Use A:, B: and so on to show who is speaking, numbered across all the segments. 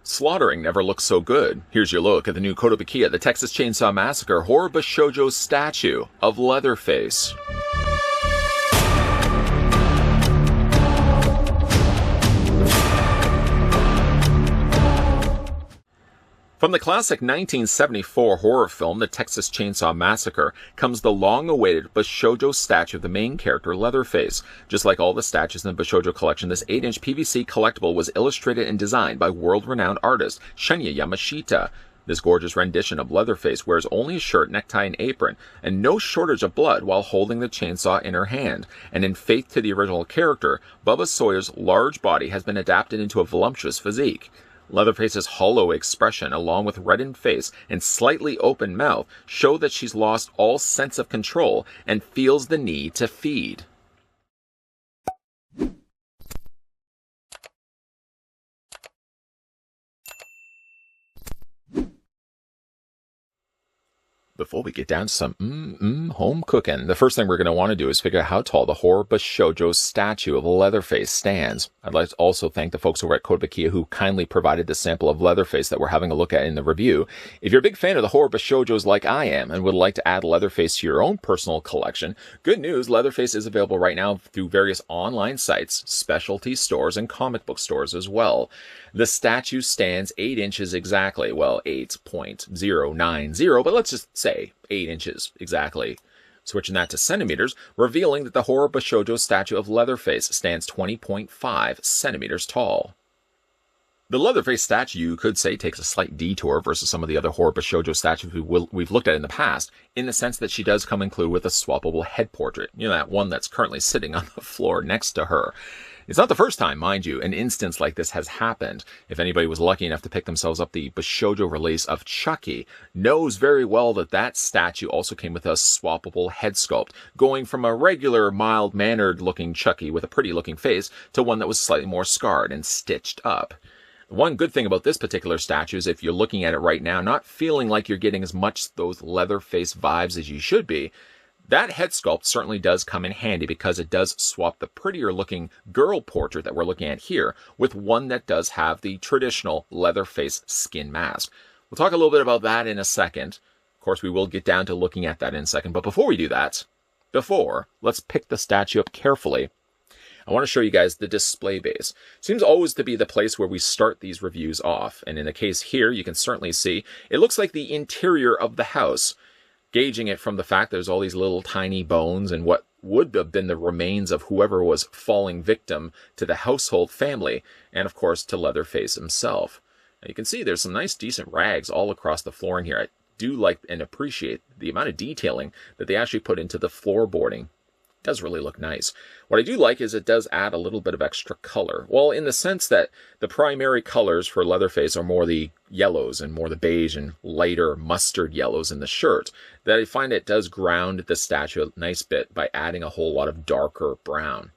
A: Slaughtering never looks so good. Here's your look at the new Kotobukiya, the Texas Chainsaw Massacre horror Bishoujo statue of Leatherface. From the classic 1974 horror film, The Texas Chainsaw Massacre, comes the long-awaited Bishoujo statue of the main character, Leatherface. Just like all the statues in the Bishoujo collection, this 8-inch PVC collectible was illustrated and designed by world-renowned artist Shinya Yamashita. This gorgeous rendition of Leatherface wears only a shirt, necktie, and apron, and no shortage of blood while holding the chainsaw in her hand. And in faith to the original character, Bubba Sawyer's large body has been adapted into a voluptuous physique. Leatherface's hollow expression, along with reddened face and slightly open mouth, show that she's lost all sense of control and feels the need to feed. Before we get down to some home cooking, the first thing we're going to want to do is figure out how tall the horror Bishoujo statue of Leatherface stands. I'd like to also thank the folks over at Kotobukiya who kindly provided the sample of Leatherface that we're having a look at in the review. If you're a big fan of the horror Bishoujos like I am and would like to add Leatherface to your own personal collection, good news, Leatherface is available right now through various online sites, specialty stores, and comic book stores as well. The statue stands 8 inches exactly, well, 8.090, but let's just say 8 inches exactly. Switching that to centimeters, revealing that the horror Bishoujo statue of Leatherface stands 20.5 centimeters tall. The Leatherface statue, you could say, takes a slight detour versus some of the other horror Bishoujo statues we've looked at in the past, in the sense that she does come included with a swappable head portrait. You know, that one that's currently sitting on the floor next to her. It's not the first time, mind you, an instance like this has happened. If anybody was lucky enough to pick themselves up the Bishoujo release of Chucky, knows very well that that statue also came with a swappable head sculpt, going from a regular, mild-mannered looking Chucky with a pretty looking face to one that was slightly more scarred and stitched up. One good thing about this particular statue is if you're looking at it right now, not feeling like you're getting as much those Leatherface vibes as you should be, that head sculpt certainly does come in handy because it does swap the prettier looking girl portrait that we're looking at here with one that does have the traditional Leatherface skin mask. We'll talk a little bit about that in a second. Of course, we will get down to looking at that in a second. But before we do that, let's pick the statue up carefully. I want to show you guys the display base. Seems always to be the place where we start these reviews off. And in the case here, you can certainly see it looks like the interior of the house. Gauging it from the fact there's all these little tiny bones and what would have been the remains of whoever was falling victim to the household family, and of course to Leatherface himself. Now you can see there's some nice decent rags all across the flooring here. I do like and appreciate the amount of detailing that they actually put into the floorboarding. It does really look nice. What I do like is it does add a little bit of extra color. Well, in the sense that the primary colors for Leatherface are more the yellows and more the beige and lighter mustard yellows in the shirt, that I find it does ground the statue a nice bit by adding a whole lot of darker brown.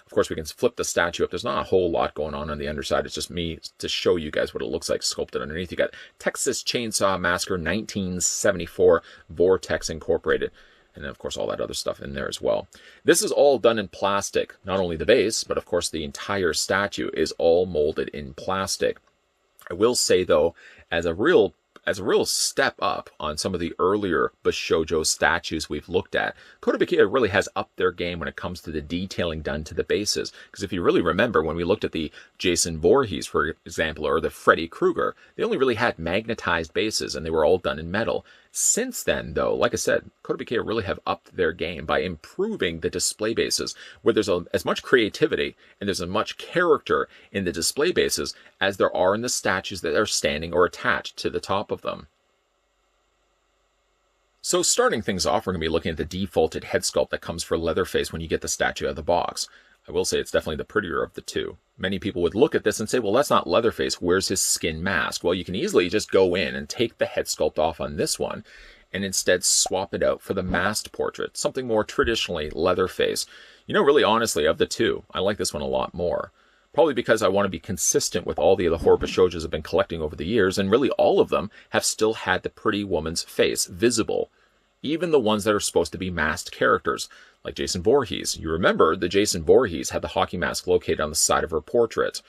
A: Of course, we can flip the statue up. There's not a whole lot going on the underside. It's just me to show you guys what it looks like sculpted underneath. You got Texas Chainsaw Massacre 1974 Vortex Incorporated. And then, of course, all that other stuff in there as well. This is all done in plastic. Not only the base, but of course the entire statue is all molded in plastic. I will say, though, as a real step up on some of the earlier Bishoujo statues we've looked at, Kotobukiya really has upped their game when it comes to the detailing done to the bases. Because if you really remember, when we looked at the Jason Voorhees, for example, or the Freddy Krueger, they only really had magnetized bases, and they were all done in metal. Since then, though, like I said, Kotobukiya really have upped their game by improving the display bases, where there's as much creativity and there's as much character in the display bases as there are in the statues that are standing or attached to the top of them. So starting things off, we're going to be looking at the defaulted head sculpt that comes for Leatherface when you get the statue out of the box. I will say it's definitely the prettier of the two. Many people would look at this and say, well, that's not Leatherface. Where's his skin mask? Well, you can easily just go in and take the head sculpt off on this one and instead swap it out for the masked portrait, something more traditionally Leatherface. You know, really honestly, of the two, I like this one a lot more. Probably because I want to be consistent with all the other horror Bishoujos I've been collecting over the years, and really all of them have still had the pretty woman's face visible. Even the ones that are supposed to be masked characters, like Jason Voorhees. You remember the Jason Voorhees had the hockey mask located on the side of her portrait.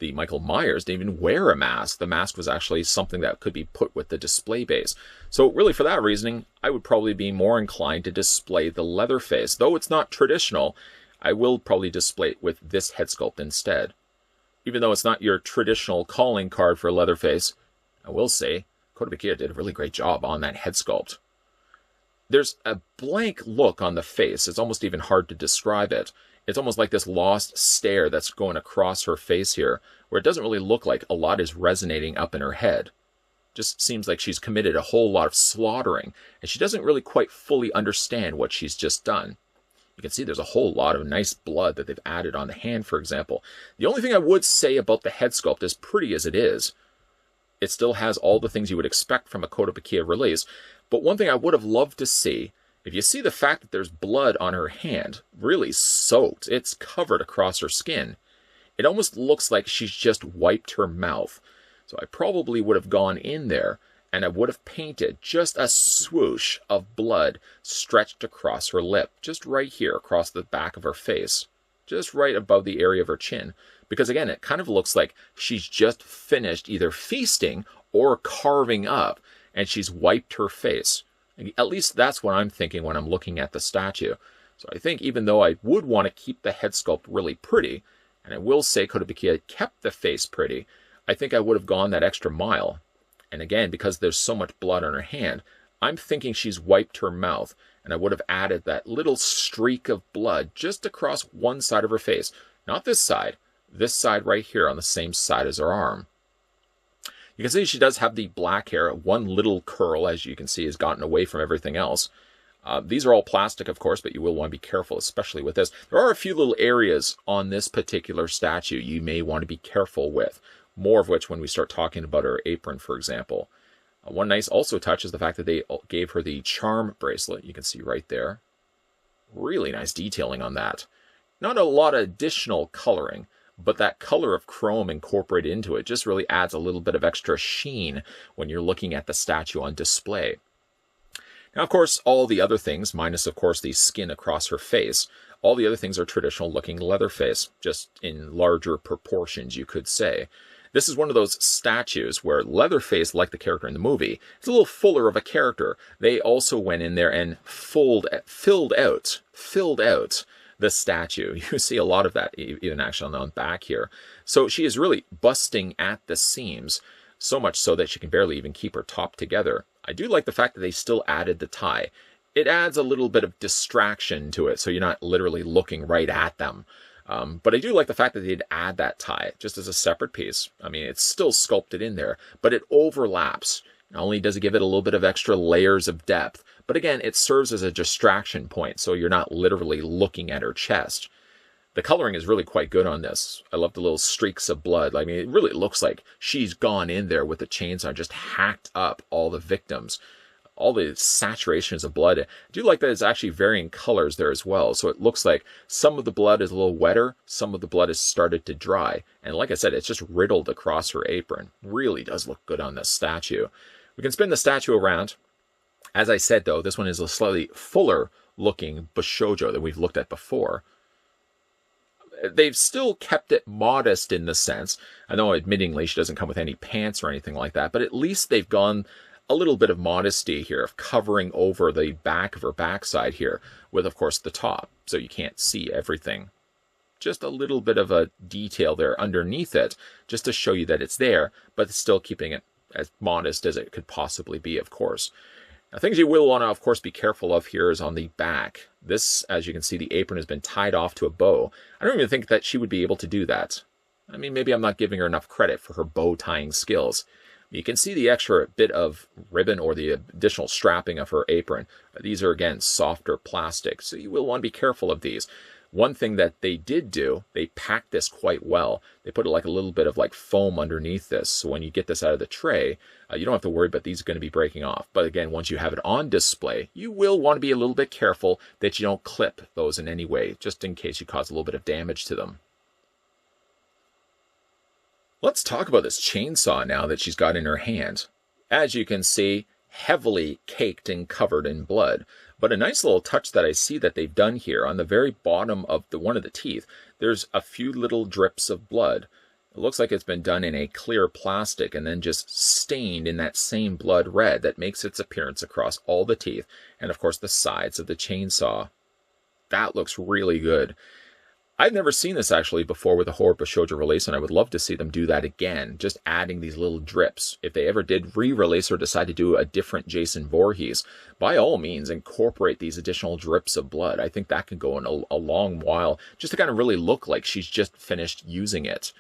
A: the Michael Myers didn't even wear a mask. The mask was actually something that could be put with the display base. So really, for that reasoning, I would probably be more inclined to display the Leatherface. Though it's not traditional, I will probably display it with this head sculpt instead. Even though it's not your traditional calling card for Leatherface, I will say Kotobukiya did a really great job on that head sculpt. There's a blank look on the face. It's almost even hard to describe it. It's almost like this lost stare that's going across her face here, where it doesn't really look like a lot is resonating up in her head. Just seems like she's committed a whole lot of slaughtering, and she doesn't really quite fully understand what she's just done. You can see there's a whole lot of nice blood that they've added on the hand, for example. The only thing I would say about the head sculpt, as pretty as it is, it still has all the things you would expect from a Kotobukiya release. But one thing I would have loved to see, if you see the fact that there's blood on her hand, really soaked, it's covered across her skin, it almost looks like she's just wiped her mouth. So I probably would have gone in there and I would have painted just a swoosh of blood stretched across her lip, just right here across the back of her face, just right above the area of her chin. Because again, it kind of looks like she's just finished either feasting or carving up, and she's wiped her face. At least that's what I'm thinking when I'm looking at the statue. So I think even though I would want to keep the head sculpt really pretty, and I will say Kotobukiya kept the face pretty, I think I would have gone that extra mile. And again, because there's so much blood on her hand, I'm thinking she's wiped her mouth, and I would have added that little streak of blood just across one side of her face. Not this side right here on the same side as her arm. You can see she does have the black hair. One little curl, as you can see, has gotten away from everything else. These are all plastic, of course, but you will want to be careful, especially with this. There are a few little areas on this particular statue you may want to be careful with. More of which when we start talking about her apron, for example. One nice also touch is the fact that they gave her the charm bracelet. You can see right there. Really nice detailing on that. Not a lot of additional coloring, but that color of chrome incorporated into it just really adds a little bit of extra sheen when you're looking at the statue on display. Now, of course, all the other things, minus, of course, the skin across her face, all the other things are traditional looking Leatherface, just in larger proportions, you could say. This is one of those statues where Leatherface, like the character in the movie, is a little fuller of a character. They also went in there and filled out the statue. You see a lot of that, even actually on the back here. So she is really busting at the seams, so much so that she can barely even keep her top together. I do like the fact that they still added the tie. It adds a little bit of distraction to it, so you're not literally looking right at them. But I do like the fact that they did add that tie, just as a separate piece. I mean, it's still sculpted in there, but it overlaps. Not only does it give it a little bit of extra layers of depth, but again, it serves as a distraction point, so you're not literally looking at her chest. The coloring is really quite good on this. I love the little streaks of blood. I mean, it really looks like she's gone in there with the chainsaw and just hacked up all the victims. All the saturations of blood. I do like that it's actually varying colors there as well. So it looks like some of the blood is a little wetter, some of the blood has started to dry. And like I said, it's just riddled across her apron. Really does look good on this statue. We can spin the statue around. As I said, though, this one is a slightly fuller looking Bishoujo than we've looked at before. They've still kept it modest in the sense. I know, admittingly, she doesn't come with any pants or anything like that, but at least they've gone a little bit of modesty here of covering over the back of her backside here with, of course, the top, so you can't see everything. Just a little bit of a detail there underneath it, just to show you that it's there, but still keeping it as modest as it could possibly be, of course. Now, things you will want to, of course, be careful of here is on the back. This, as you can see, the apron has been tied off to a bow. I don't even think that she would be able to do that. I mean, maybe I'm not giving her enough credit for her bow tying skills. You can see the extra bit of ribbon or the additional strapping of her apron. These are, again, softer plastic, so you will want to be careful of these. One thing that they did do, they packed this quite well. They put like a little bit of like foam underneath this, so when you get this out of the tray, you don't have to worry about these going to be breaking off. But again, once you have it on display, you will want to be a little bit careful that you don't clip those in any way, just in case you cause a little bit of damage to them. Let's talk about this chainsaw now that she's got in her hand. As you can see, heavily caked and covered in blood. But a nice little touch that I see that they've done here on the very bottom of one of the teeth, there's a few little drips of blood. It looks like it's been done in a clear plastic and then just stained in that same blood red that makes its appearance across all the teeth and, of course, the sides of the chainsaw. That looks really good. I've never seen this actually before with a horror Bishoujo release, and I would love to see them do that again, just adding these little drips. If they ever did re-release or decide to do a different Jason Voorhees, by all means, incorporate these additional drips of blood. I think that could go in a long while, just to kind of really look like she's just finished using it.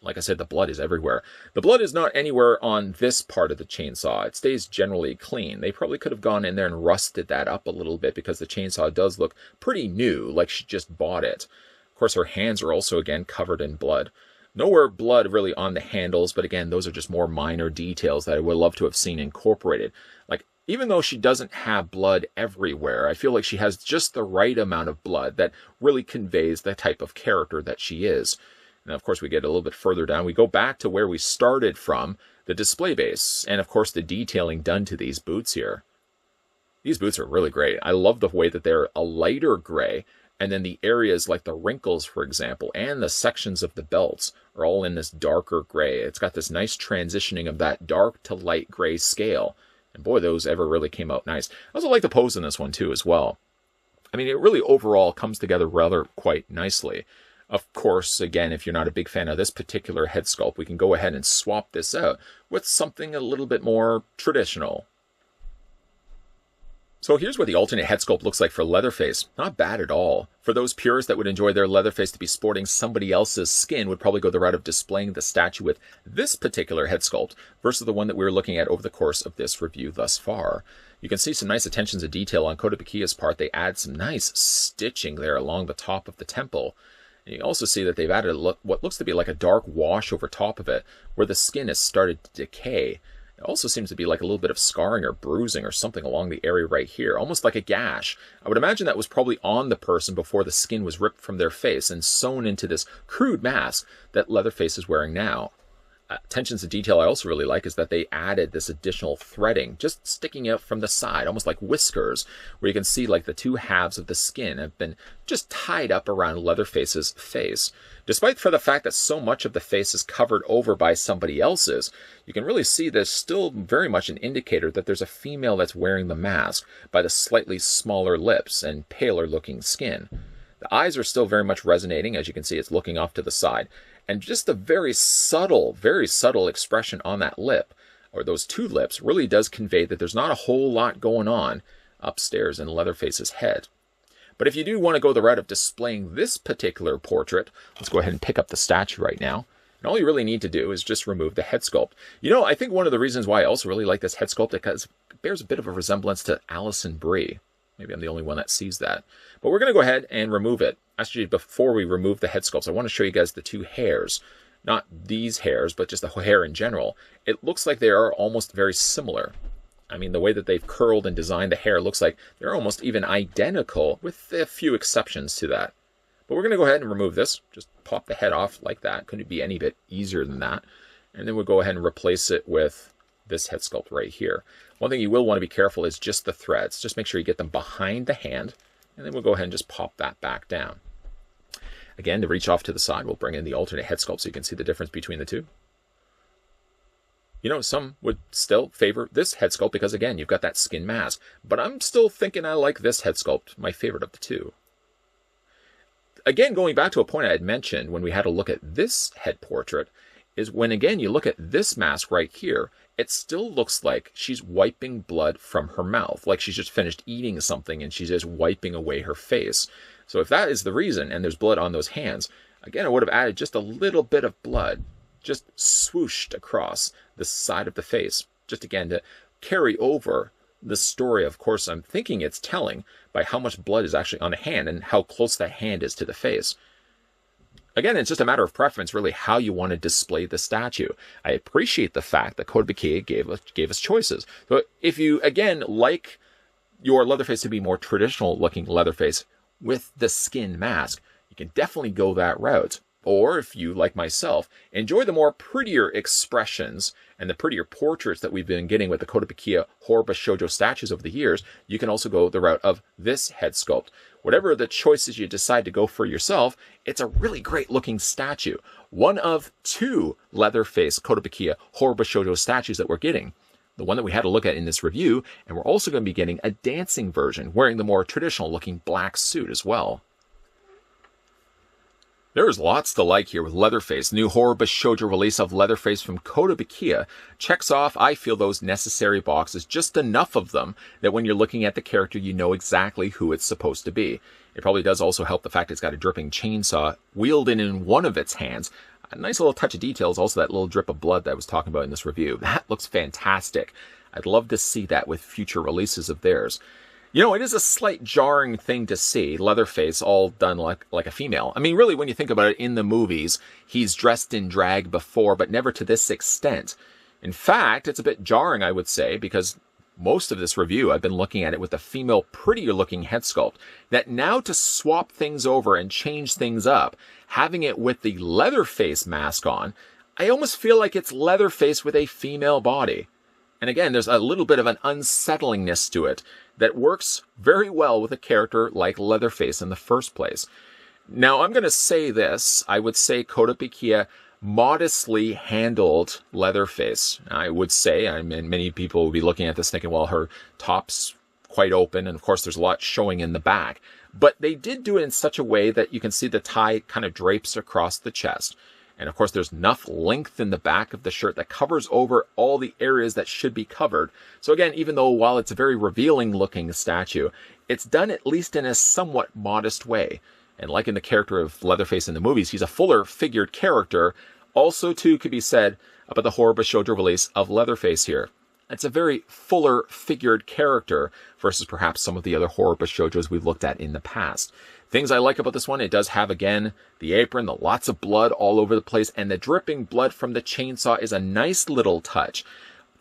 A: Like I said, the blood is everywhere. The blood is not anywhere on this part of the chainsaw. It stays generally clean. They probably could have gone in there and rusted that up a little bit because the chainsaw does look pretty new, like she just bought it. Of course, her hands are also, again, covered in blood. Nowhere blood really on the handles, but again, those are just more minor details that I would love to have seen incorporated. Like, even though she doesn't have blood everywhere, I feel like she has just the right amount of blood that really conveys the type of character that she is. And of course, we get a little bit further down. We go back to where we started from, the display base, and of course, the detailing done to these boots here. These boots are really great. I love the way that they're a lighter gray, and then the areas like the wrinkles, for example, and the sections of the belts are all in this darker gray. It's got this nice transitioning of that dark to light gray scale. And boy, those ever really came out nice. I also like the pose in this one too as well. I mean, it really overall comes together rather quite nicely. Of course, again, if you're not a big fan of this particular head sculpt, we can go ahead and swap this out with something a little bit more traditional. So here's what the alternate head sculpt looks like for Leatherface. Not bad at all. For those purists that would enjoy their Leatherface to be sporting somebody else's skin, would probably go the route of displaying the statue with this particular head sculpt versus the one that we were looking at over the course of this review thus far. You can see some nice attentions to detail on Kotobukiya's part. They add some nice stitching there along the top of the temple. And you also see that they've added what looks to be like a dark wash over top of it, where the skin has started to decay. It also seems to be like a little bit of scarring or bruising or something along the area right here, almost like a gash. I would imagine that was probably on the person before the skin was ripped from their face and sewn into this crude mask that Leatherface is wearing now. Attentions to detail I also really like is that they added this additional threading just sticking out from the side, almost like whiskers, where you can see like the two halves of the skin have been just tied up around Leatherface's face. Despite for the fact that so much of the face is covered over by somebody else's, you can really see there's still very much an indicator that there's a female that's wearing the mask by the slightly smaller lips and paler looking skin. The eyes are still very much resonating. As you can see, it's looking off to the side. And just a very subtle expression on that lip, or those two lips, really does convey that there's not a whole lot going on upstairs in Leatherface's head. But if you do want to go the route of displaying this particular portrait, let's go ahead and pick up the statue right now. And all you really need to do is just remove the head sculpt. You know, I think one of the reasons why I also really like this head sculpt is because it bears a bit of a resemblance to Alison Brie. Maybe I'm the only one that sees that. But we're going to go ahead and remove it. Actually, before we remove the head sculpts, I want to show you guys the two hairs. Not these hairs, but just the hair in general. It looks like they are almost very similar. I mean, the way that they've curled and designed the hair looks like they're almost even identical, with a few exceptions to that. But we're going to go ahead and remove this. Just pop the head off like that. Couldn't be any bit easier than that. And then we'll go ahead and replace it with this head sculpt right here. One thing you will want to be careful is just the threads. Just make sure you get them behind the hand. And then we'll go ahead and just pop that back down. Again, to reach off to the side, we'll bring in the alternate head sculpt so you can see the difference between the two. You know, some would still favor this head sculpt because, again, you've got that skin mask. But I'm still thinking I like this head sculpt, my favorite of the two. Again, going back to a point I had mentioned when we had a look at this head portrait, is when, again, you look at this mask right here, it still looks like she's wiping blood from her mouth, like she's just finished eating something and she's just wiping away her face. So if that is the reason, and there's blood on those hands, again, I would have added just a little bit of blood, just swooshed across the side of the face, just again to carry over the story. Of course, I'm thinking it's telling by how much blood is actually on the hand and how close that hand is to the face. Again, it's just a matter of preference, really, how you want to display the statue. I appreciate the fact that Kotobukiya gave us choices. So if you, again, like your Leatherface to be more traditional looking Leatherface with the skin mask, you can definitely go that route. Or if you, like myself, enjoy the more prettier expressions and the prettier portraits that we've been getting with the Kotobukiya horror Bishoujo statues over the years, you can also go the route of this head sculpt. Whatever the choices you decide to go for yourself, it's a really great looking statue. One of 2 Leatherface Kotobukiya horror Bishoujo statues that we're getting. The one that we had a look at in this review, and we're also going to be getting a dancing version, wearing the more traditional looking black suit as well. There's lots to like here with Leatherface. New horror Bishoujo release of Leatherface from Kotobukiya checks off, I feel, those necessary boxes, just enough of them that when you're looking at the character, you know exactly who it's supposed to be. It probably does also help the fact it's got a dripping chainsaw wielded in one of its hands. A nice little touch of detail is also that little drip of blood that I was talking about in this review. That looks fantastic. I'd love to see that with future releases of theirs. You know, it is a slight jarring thing to see Leatherface all done like a female. I mean, really, when you think about it, in the movies, he's dressed in drag before, but never to this extent. In fact, it's a bit jarring, I would say, because most of this review, I've been looking at it with a female, prettier-looking head sculpt, that now to swap things over and change things up, having it with the Leatherface mask on, I almost feel like it's Leatherface with a female body. And again, there's a little bit of an unsettlingness to it that works very well with a character like Leatherface in the first place. Now, I'm going to say this. I would say Kotobukiya modestly handled Leatherface. I would say, I mean, many people will be looking at this thinking, well, her top's quite open, and of course there's a lot showing in the back. But they did do it in such a way that you can see the tie kind of drapes across the chest. And of course, there's enough length in the back of the shirt that covers over all the areas that should be covered. So again, even though while it's a very revealing looking statue, it's done at least in a somewhat modest way. And like in the character of Leatherface in the movies, he's a fuller figured character. Also, too, could be said about the horror Bishoujo release of Leatherface here. It's a very fuller figured character versus perhaps some of the other horror Bishoujos we've looked at in the past. Things I like about this one, it does have, again, the apron, the lots of blood all over the place, and the dripping blood from the chainsaw is a nice little touch.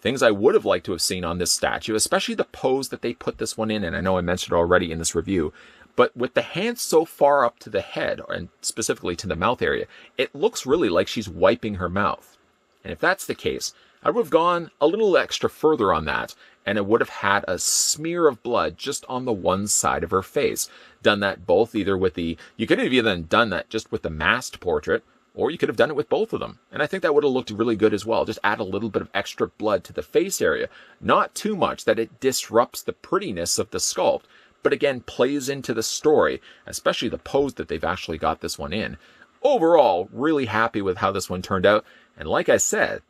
A: Things I would have liked to have seen on this statue, especially the pose that they put this one in, and I know I mentioned it already in this review, but with the hands so far up to the head, and specifically to the mouth area, it looks really like she's wiping her mouth. And if that's the case, I would have gone a little extra further on that, and it would have had a smear of blood just on the one side of her face. Done that both either with the, you could have even done that just with the masked portrait, or you could have done it with both of them. And I think that would have looked really good as well. Just add a little bit of extra blood to the face area. Not too much that it disrupts the prettiness of the sculpt, but again, plays into the story, especially the pose that they've actually got this one in. Overall, really happy with how this one turned out. And like I said,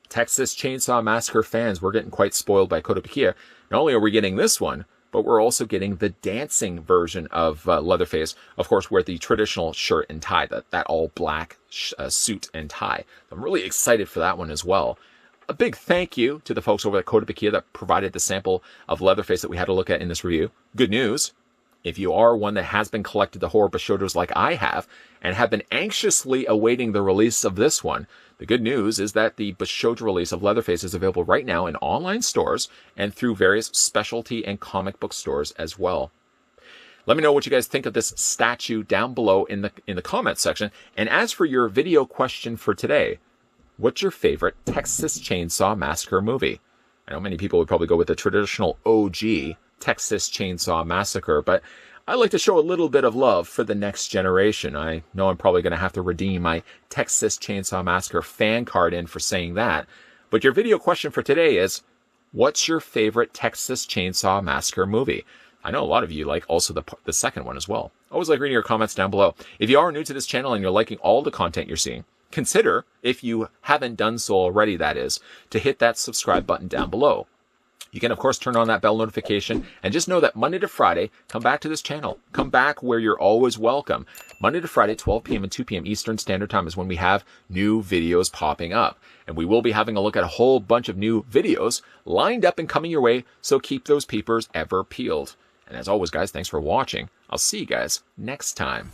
A: Texas Chainsaw Massacre fans, we're getting quite spoiled by Kotobukiya. Not only are we getting this one, but we're also getting the dancing version of Leatherface, of course, with the traditional shirt and tie, that all black suit and tie. I'm really excited for that one as well. A big thank you to the folks over at Kotobukiya that provided the sample of Leatherface that we had a look at in this review. Good news. If you are one that has been collected the horror Bishoujos like I have, and have been anxiously awaiting the release of this one, the good news is that the Bishoujo release of Leatherface is available right now in online stores and through various specialty and comic book stores as well. Let me know what you guys think of this statue down below in the comments section. And as for your video question for today, what's your favorite Texas Chainsaw Massacre movie? I know many people would probably go with the traditional OG Texas Chainsaw Massacre, but I like to show a little bit of love for the next generation. I know I'm probably going to have to redeem my Texas Chainsaw Massacre fan card in for saying that. But your video question for today is, what's your favorite Texas Chainsaw Massacre movie? I know a lot of you like also the second one as well. Always like reading your comments down below. If you are new to this channel and you're liking all the content you're seeing, consider, if you haven't done so already, that is, to hit that subscribe button down below. You can, of course, turn on that bell notification, and just know that Monday to Friday, come back to this channel. Come back where you're always welcome. Monday to Friday, 12 p.m. and 2 p.m. Eastern Standard Time is when we have new videos popping up. And we will be having a look at a whole bunch of new videos lined up and coming your way, so keep those peepers ever peeled. And as always, guys, thanks for watching. I'll see you guys next time.